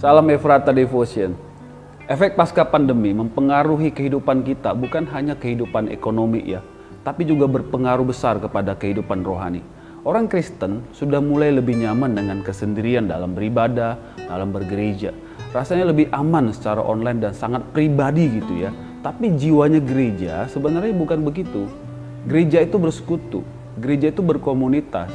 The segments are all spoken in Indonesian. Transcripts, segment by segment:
Salam Efrata Devotion. Efek pasca pandemi mempengaruhi kehidupan kita, bukan hanya kehidupan ekonomi ya, tapi juga berpengaruh besar kepada kehidupan rohani. Orang Kristen sudah mulai lebih nyaman dengan kesendirian dalam beribadah, dalam bergereja. Rasanya lebih aman secara online dan sangat pribadi gitu ya. Tapi jiwanya gereja sebenarnya bukan begitu. Gereja itu bersekutu, gereja itu berkomunitas,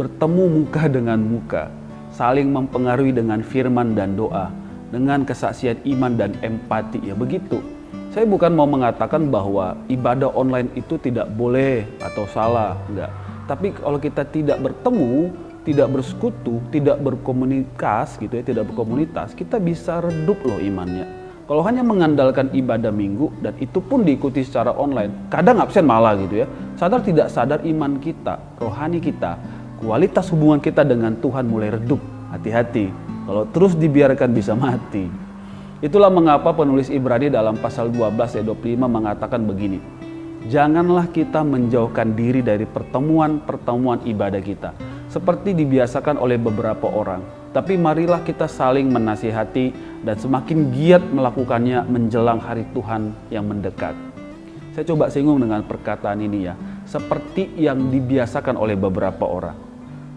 bertemu muka dengan muka, saling mempengaruhi dengan firman dan doa, dengan kesaksian iman dan empati, ya begitu. Saya bukan mau mengatakan bahwa ibadah online itu tidak boleh atau salah, enggak. Tapi kalau kita tidak bertemu, tidak bersekutu, tidak berkomunitas gitu ya, tidak berkomunitas, kita bisa redup loh imannya. Kalau hanya mengandalkan ibadah minggu dan itu pun diikuti secara online, kadang absen malah gitu ya. Sadar tidak sadar iman kita, rohani kita, kualitas hubungan kita dengan Tuhan mulai redup. Hati-hati, kalau terus dibiarkan bisa mati. Itulah mengapa penulis Ibrani dalam pasal 12 ayat 25 mengatakan begini. Janganlah kita menjauhkan diri dari pertemuan-pertemuan ibadah kita, seperti dibiasakan oleh beberapa orang. Tapi marilah kita saling menasihati dan semakin giat melakukannya menjelang hari Tuhan yang mendekat. Saya coba singgung dengan perkataan ini ya, seperti yang dibiasakan oleh beberapa orang.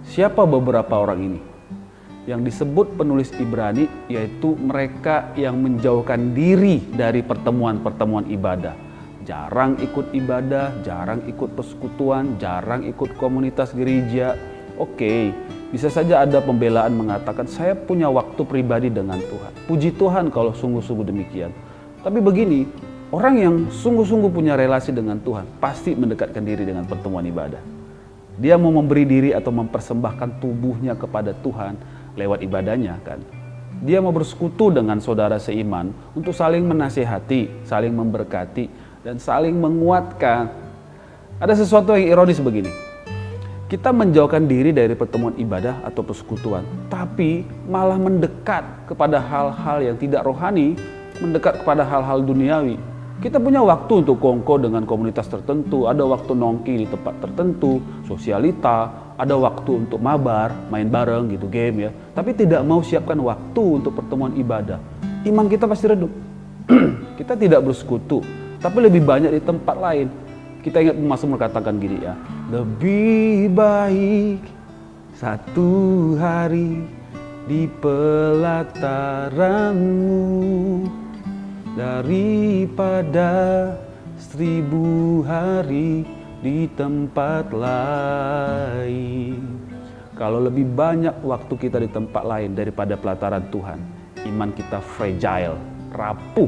Siapa beberapa orang ini? Yang disebut penulis Ibrani yaitu mereka yang menjauhkan diri dari pertemuan-pertemuan ibadah. Jarang ikut ibadah, jarang ikut persekutuan, jarang ikut komunitas gereja. Oke, bisa saja ada pembelaan mengatakan saya punya waktu pribadi dengan Tuhan. Puji Tuhan kalau sungguh-sungguh demikian. Tapi begini, orang yang sungguh-sungguh punya relasi dengan Tuhan pasti mendekatkan diri dengan pertemuan ibadah. Dia mau memberi diri atau mempersembahkan tubuhnya kepada Tuhan lewat ibadahnya kan. Dia mau bersekutu dengan saudara seiman untuk saling menasihati, saling memberkati, dan saling menguatkan. Ada sesuatu yang ironis begini. Kita menjauhkan diri dari pertemuan ibadah atau persekutuan, tapi malah mendekat kepada hal-hal yang tidak rohani, mendekat kepada hal-hal duniawi. Kita punya waktu untuk kongko dengan komunitas tertentu, ada waktu nongki di tempat tertentu, sosialita, ada waktu untuk mabar, main bareng gitu, game ya. Tapi tidak mau siapkan waktu untuk pertemuan ibadah. Iman kita pasti redup. Kita tidak bersekutu, tapi lebih banyak di tempat lain. Kita ingat Mazmur katakan gini ya, lebih baik satu hari di pelataranmu daripada 1000 hari di tempat lain. Kalau lebih banyak waktu kita di tempat lain daripada pelataran Tuhan, iman kita fragile, rapuh,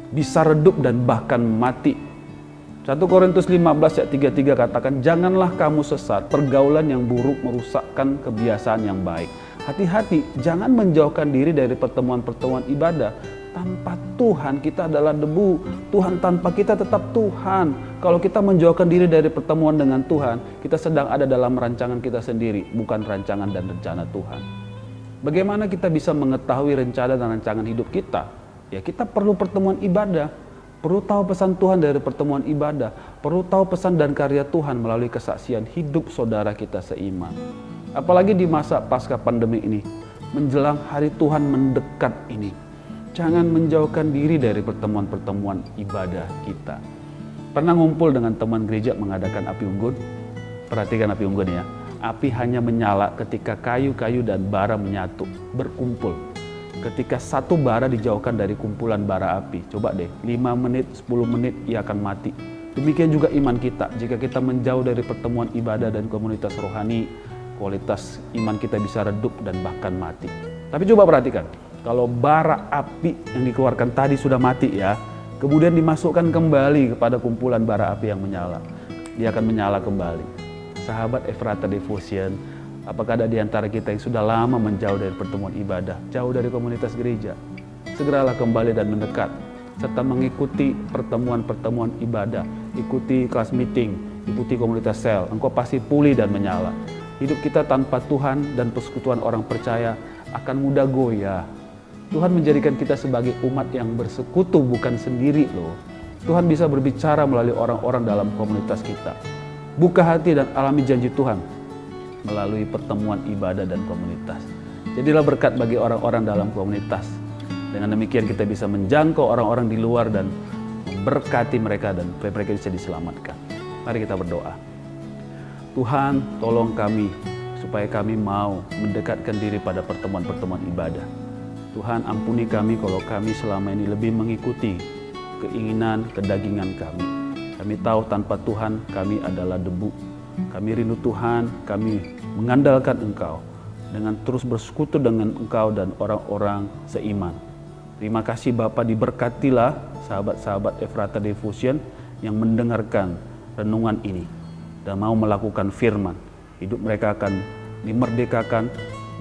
bisa redup dan bahkan mati. 1 Korintus 15 ayat 33 katakan, janganlah kamu sesat, pergaulan yang buruk merusakkan kebiasaan yang baik. Hati-hati, jangan menjauhkan diri dari pertemuan-pertemuan ibadah. Tanpa Tuhan kita adalah debu. Tuhan tanpa kita tetap Tuhan. Kalau kita menjauhkan diri dari pertemuan dengan Tuhan, kita sedang ada dalam rancangan kita sendiri, bukan rancangan dan rencana Tuhan. Bagaimana kita bisa mengetahui rencana dan rancangan hidup kita? Ya, kita perlu pertemuan ibadah. Perlu tahu pesan Tuhan dari pertemuan ibadah. Perlu tahu pesan dan karya Tuhan melalui kesaksian hidup saudara kita seiman. Apalagi di masa pasca pandemi ini, menjelang hari Tuhan mendekat ini. Jangan menjauhkan diri dari pertemuan-pertemuan ibadah kita. Pernah ngumpul dengan teman gereja mengadakan api unggun? Perhatikan api unggun ya. Api hanya menyala ketika kayu-kayu dan bara menyatu, berkumpul. Ketika satu bara dijauhkan dari kumpulan bara api, coba deh 5 menit, 10 menit ia akan mati. Demikian juga iman kita. Jika kita menjauh dari pertemuan ibadah dan komunitas rohani, kualitas iman kita bisa redup dan bahkan mati. Tapi coba perhatikan, kalau bara api yang dikeluarkan tadi sudah mati ya, kemudian dimasukkan kembali kepada kumpulan bara api yang menyala, dia akan menyala kembali. Sahabat Efrata Devotion, apakah ada di antara kita yang sudah lama menjauh dari pertemuan ibadah, jauh dari komunitas gereja? Segeralah kembali dan mendekat, serta mengikuti pertemuan-pertemuan ibadah, ikuti kelas meeting, ikuti komunitas sel, engkau pasti pulih dan menyala. Hidup kita tanpa Tuhan dan persekutuan orang percaya akan mudah goyah. Tuhan menjadikan kita sebagai umat yang bersekutu, bukan sendiri loh. Tuhan bisa berbicara melalui orang-orang dalam komunitas kita. Buka hati dan alami janji Tuhan melalui pertemuan ibadah dan komunitas. Jadilah berkat bagi orang-orang dalam komunitas. Dengan demikian kita bisa menjangkau orang-orang di luar dan memberkati mereka dan supaya mereka bisa diselamatkan. Mari kita berdoa. Tuhan, tolong kami supaya kami mau mendekatkan diri pada pertemuan-pertemuan ibadah. Tuhan, ampuni kami kalau kami selama ini lebih mengikuti keinginan, kedagingan kami. Kami tahu tanpa Tuhan kami adalah debu. Kami rindu Tuhan, kami mengandalkan Engkau dengan terus bersekutu dengan Engkau dan orang-orang seiman. Terima kasih Bapa, diberkatilah sahabat-sahabat Ephrata Devotion yang mendengarkan renungan ini dan mau melakukan firman. Hidup mereka akan dimerdekakan,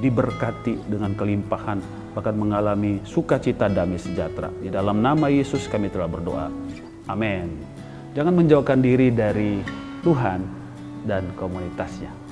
diberkati dengan kelimpahan, bahkan mengalami sukacita damai sejahtera. Di dalam nama Yesus kami telah berdoa. Amin. Jangan menjauhkan diri dari Tuhan dan komunitasnya.